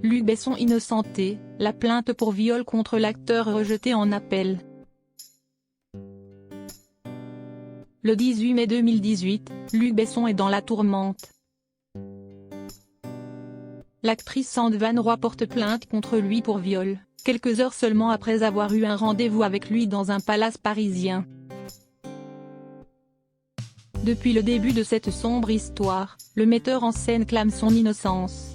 Luc Besson innocenté, la plainte pour viol contre l'acteur rejetée en appel. Le 18 mai 2018, Luc Besson est dans la tourmente. L'actrice Sandra Van Roy porte plainte contre lui pour viol, quelques heures seulement après avoir eu un rendez-vous avec lui dans un palace parisien. Depuis le début de cette sombre histoire, le metteur en scène clame son innocence.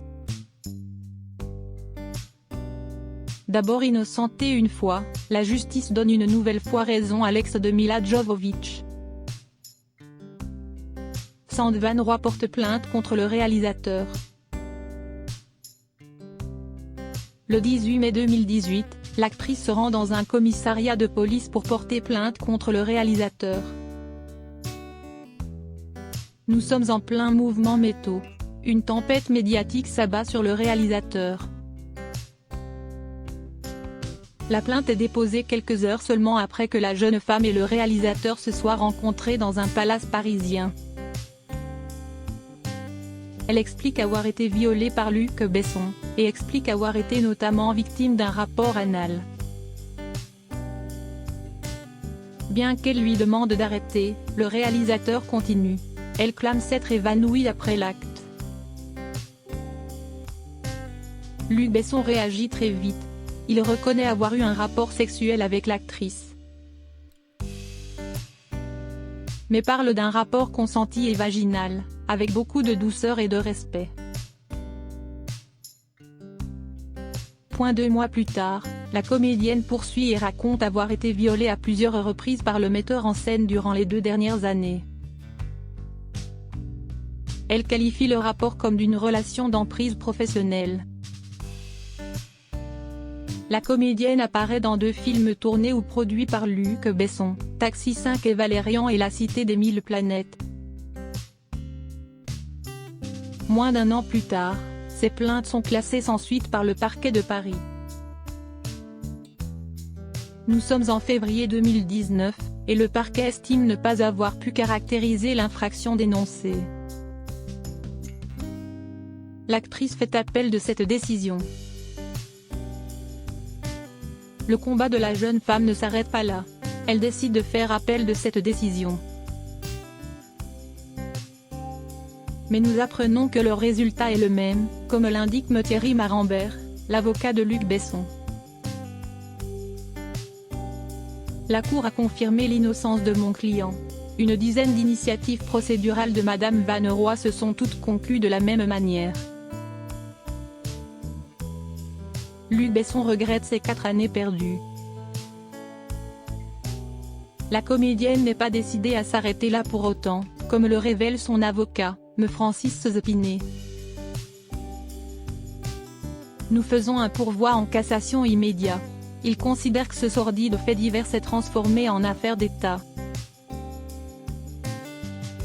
D'abord innocenté une fois, la justice donne une nouvelle fois raison à l'ex de Milla Jovovich. Sandra Van Roy porte plainte contre le réalisateur. Le 18 mai 2018, l'actrice se rend dans un commissariat de police pour porter plainte contre le réalisateur. Nous sommes en plein mouvement métaux. Une tempête médiatique s'abat sur le réalisateur. La plainte est déposée quelques heures seulement après que la jeune femme et le réalisateur se soient rencontrés dans un palace parisien. Elle explique avoir été violée par Luc Besson, et explique avoir été notamment victime d'un rapport anal. Bien qu'elle lui demande d'arrêter, le réalisateur continue. Elle clame s'être évanouie après l'acte. Luc Besson réagit très vite. Il reconnaît avoir eu un rapport sexuel avec l'actrice, mais parle d'un rapport consenti et vaginal, avec beaucoup de douceur et de respect. 2 mois plus tard, la comédienne poursuit et raconte avoir été violée à plusieurs reprises par le metteur en scène durant les 2 dernières années. Elle qualifie le rapport comme d'une relation d'emprise professionnelle. La comédienne apparaît dans 2 films tournés ou produits par Luc Besson, Taxi 5 et Valérian et la Cité des 1000 planètes. Moins d'1 an plus tard, ces plaintes sont classées sans suite par le parquet de Paris. Nous sommes en février 2019, et le parquet estime ne pas avoir pu caractériser l'infraction dénoncée. L'actrice fait appel de cette décision. Le combat de la jeune femme ne s'arrête pas là. Elle décide de faire appel de cette décision. Mais nous apprenons que le résultat est le même, comme l'indique Thierry Marambert, l'avocat de Luc Besson. La Cour a confirmé l'innocence de mon client. Une dizaine d'initiatives procédurales de Madame Van Roy se sont toutes conclues de la même manière. Luc Besson regrette ses 4 années perdues. La comédienne n'est pas décidée à s'arrêter là pour autant, comme le révèle son avocat, M. Francis Zepinet. Nous faisons un pourvoi en cassation immédiat. Il considère que ce sordide fait divers s'est transformé en affaire d'État.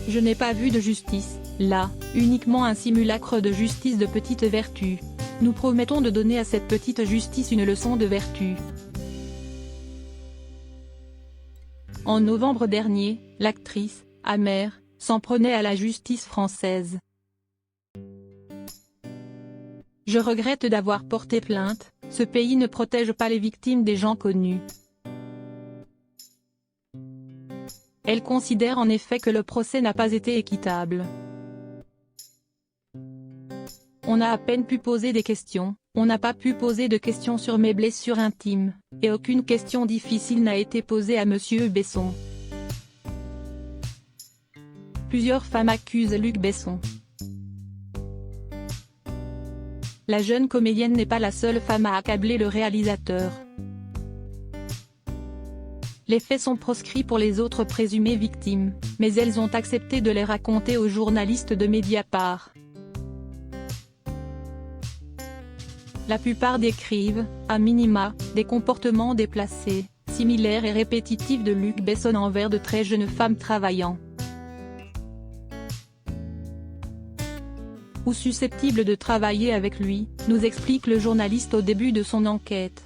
Je n'ai pas vu de justice, là, uniquement un simulacre de justice de petite vertu. Nous promettons de donner à cette petite justice une leçon de vertu. En novembre dernier, l'actrice, amère, s'en prenait à la justice française. Je regrette d'avoir porté plainte, ce pays ne protège pas les victimes des gens connus. Elle considère en effet que le procès n'a pas été équitable. On a à peine pu poser des questions, on n'a pas pu poser de questions sur mes blessures intimes, et aucune question difficile n'a été posée à Monsieur Besson. Plusieurs femmes accusent Luc Besson. La jeune comédienne n'est pas la seule femme à accabler le réalisateur. Les faits sont proscrits pour les autres présumées victimes, mais elles ont accepté de les raconter aux journalistes de Mediapart. La plupart décrivent, à minima, des comportements déplacés, similaires et répétitifs de Luc Besson envers de très jeunes femmes travaillant ou susceptibles de travailler avec lui, nous explique le journaliste au début de son enquête.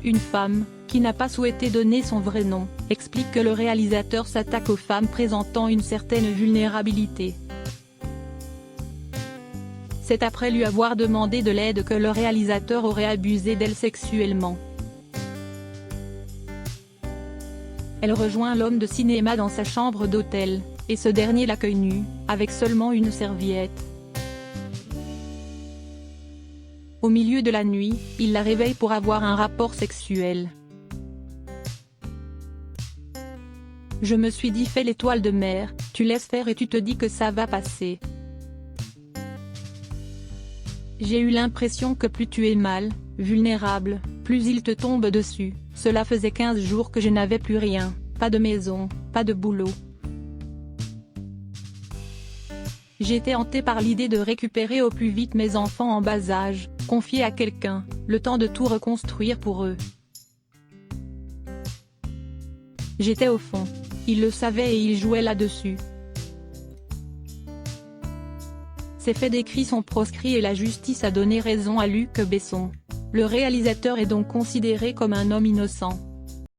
Une femme, qui n'a pas souhaité donner son vrai nom, explique que le réalisateur s'attaque aux femmes présentant une certaine vulnérabilité. C'est après lui avoir demandé de l'aide que le réalisateur aurait abusé d'elle sexuellement. Elle rejoint l'homme de cinéma dans sa chambre d'hôtel, et ce dernier l'accueille nue, avec seulement une serviette. Au milieu de la nuit, il la réveille pour avoir un rapport sexuel. Je me suis dit fais l'étoile de mer, tu laisses faire et tu te dis que ça va passer. J'ai eu l'impression que plus tu es mal, vulnérable, plus il te tombe dessus. Cela faisait 15 jours que je n'avais plus rien, pas de maison, pas de boulot. J'étais hantée par l'idée de récupérer au plus vite mes enfants en bas âge, confiés à quelqu'un, le temps de tout reconstruire pour eux. J'étais au fond. Il le savait et il jouait là-dessus. Ces faits décrits sont proscrits et la justice a donné raison à Luc Besson. Le réalisateur est donc considéré comme un homme innocent.